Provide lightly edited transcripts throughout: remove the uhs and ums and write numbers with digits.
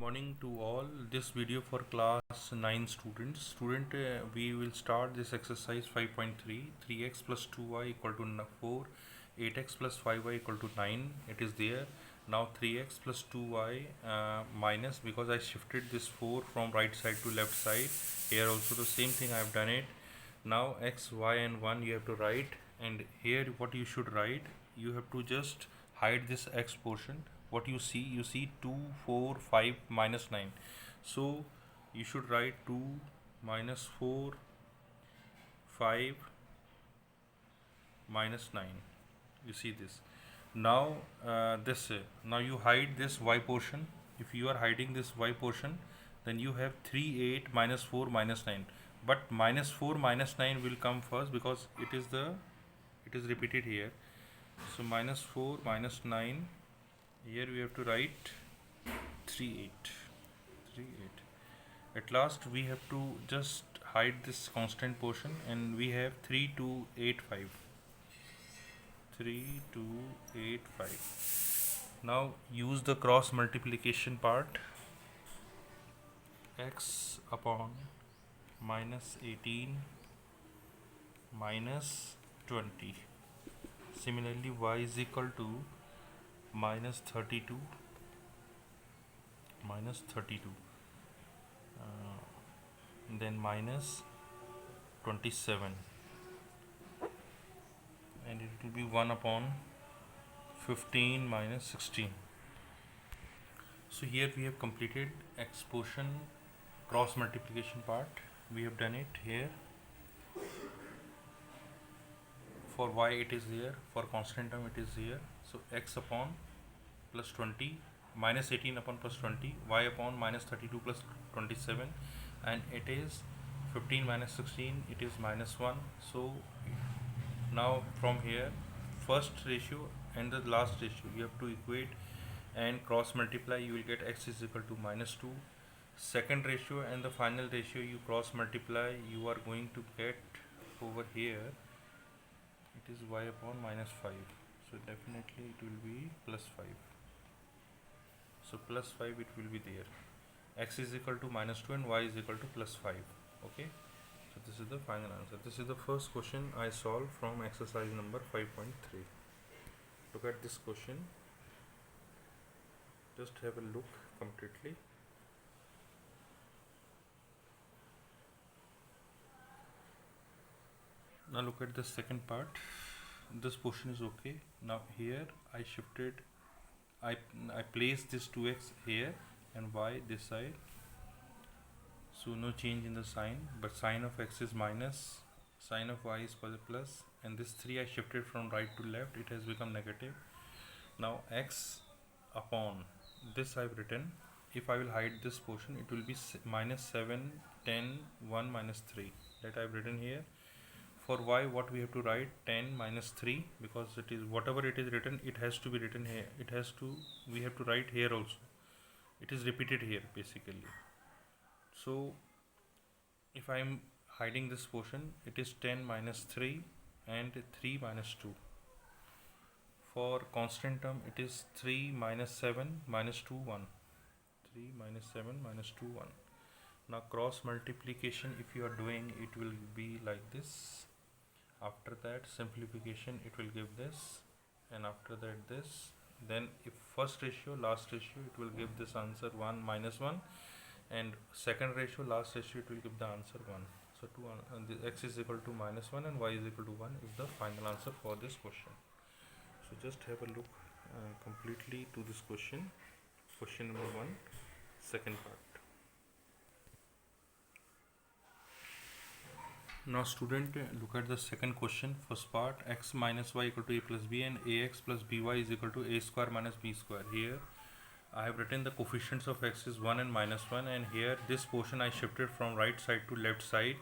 Morning to all. This video for class 9 students. We will start this exercise 5.3. 3x plus 2y equal to 4. 8x plus 5y equal to 9. It is there. Now 3x plus 2y minus, because I shifted this 4 from right side to left side. Here also the same thing I have done it. Now x, y and 1 you have to write, and here what you should write, you have to just hide this x portion. What you see 2, 4, 5, minus 9. So you should write 2 minus 4, 5, minus 9. You see this. Now now you hide this y portion. If you are hiding this y portion, then you have 3, 8, minus 4, minus 9. But minus 4, minus 9 will come first because it is repeated here. So minus 4, minus 9. Here we have to write 3, 8. 3, 8. At last we have to just hide this constant portion, and we have 3, 2, 8, 5. 3, 2, 8, 5. Now use the cross multiplication part. X upon minus 18 minus 20. Similarly, y is equal to minus 32 minus 32, then minus 27, and it will be 1 upon 15 minus 16. So here we have completed x portion cross multiplication part. We have done it here. For y it is here, for constant term it is here. So x upon plus 20 minus 18 upon plus 20, y upon minus 32 plus 27, and it is 15 minus 16, it is minus 1. So now from here, first ratio and the last ratio you have to equate and cross multiply. You will get x is equal to minus 2. Second ratio and the final ratio you cross multiply, you are going to get over here, it is y upon minus 5. So definitely it will be plus 5. So plus 5 it will be there. X is equal to minus 2 and y is equal to plus 5. Okay. So this is the final answer. This is the first question I solved from exercise number 5.3. Look at this question. Just have a look completely. Now look at the second part. This portion is okay. Now here I shifted, I placed this 2x here and y this side. So no change in the sign, but sign of x is minus, sign of y is plus, and this 3 I shifted from right to left, it has become negative. Now x upon this I have written. If I will hide this portion, it will be minus 7, 10, 1, minus 3, that I have written here. For y, what we have to write, 10 minus 3, because it is whatever it is written, it has to be written here. We have to write here also. It is repeated here basically. So if I am hiding this portion, it is 10 minus 3 and 3 minus 2. For constant term, it is 3 minus 7 minus 2, 1. 3 minus 7 minus 2, 1. Now cross multiplication, if you are doing, it will be like this. After that simplification, it will give this, and after that this. Then if first ratio, last ratio, it will give this answer 1 minus 1, and second ratio, last ratio, it will give the answer 1. So the x is equal to minus 1 and y is equal to 1 is the final answer for this question. So just have a look completely to this question. Question number 1, second part. Now student, look at the second question. First part, x minus y equal to a plus b and ax plus by is equal to a square minus b square. Here I have written the coefficients of x is 1 and minus 1, and here this portion I shifted from right side to left side.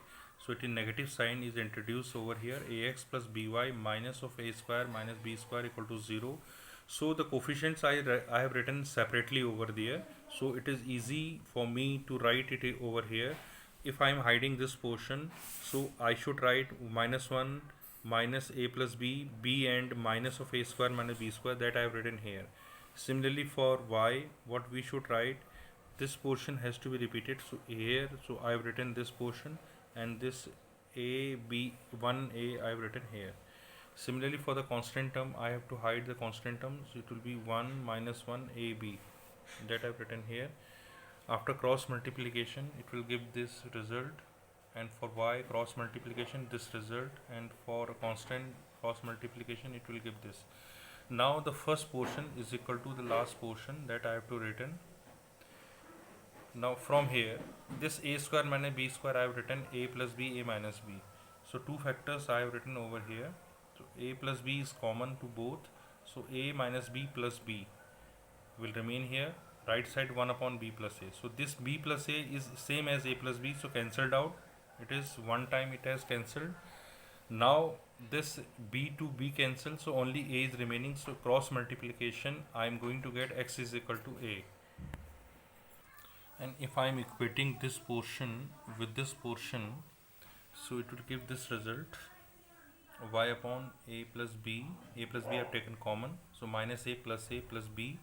So it is negative sign is introduced over here. Ax plus by minus of a square minus b square equal to 0. So the coefficients I have written separately over there. So it is easy for me to write it over here. If I am hiding this portion, so I should write minus 1 minus a plus b, b and minus of a square minus b square, that I have written here. Similarly for y, what we should write, this portion has to be repeated. So here, so I have written this portion, and this a b 1a I have written here. Similarly, for the constant term, I have to hide the constant term, so it will be 1 minus 1 ab, that I have written here. After cross multiplication, it will give this result, and for y cross multiplication this result, and for a constant cross multiplication it will give this. Now the first portion is equal to the last portion that I have to written. Now from here, this a square minus b square, I have written a plus b, a minus b. So two factors I have written over here. So a plus b is common to both. So a minus b plus b will remain here. Right side 1 upon b plus a. So this b plus a is same as a plus b, so cancelled out. It is one time it has cancelled. Now this b to b cancel, so only a is remaining. So cross multiplication, I am going to get x is equal to a. And if I am equating this portion with this portion, so it will give this result: y upon a plus b. A plus b I have taken common, so minus a plus b.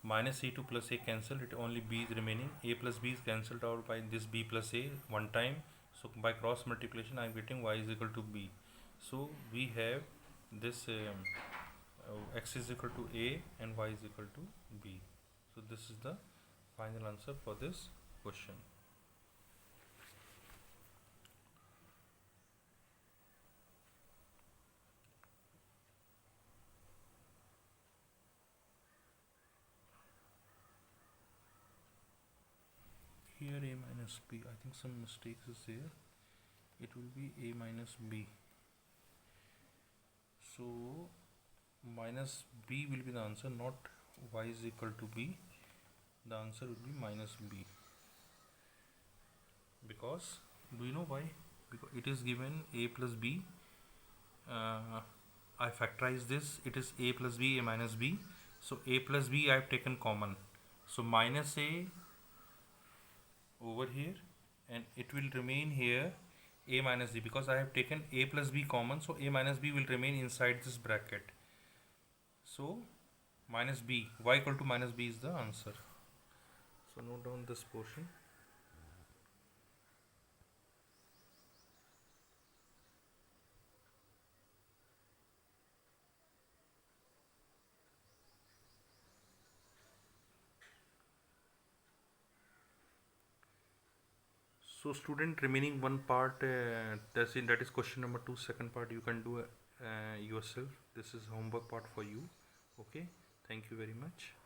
Minus c2 plus a cancel, it only b is remaining. A plus b is cancelled out by this b plus a one time. So by cross multiplication I am getting y is equal to b. So we have this x is equal to a and y is equal to b. So this is the final answer for this question. Here a minus b, I think some mistakes is there. It will be a minus b. So minus b will be the answer, not y is equal to b. The answer will be minus b. Because, do you know why? Because it is given a plus b. I factorize this, it is a plus b, a minus b. So a plus b I have taken common. So minus a over here, and it will remain here a minus b, because I have taken a plus b common, so a minus b will remain inside this bracket. So minus b, y equal to minus b is the answer. So note down this portion. So student, remaining one part, that is question number 2, second part you can do yourself. This is homework part for you. Okay, thank you very much.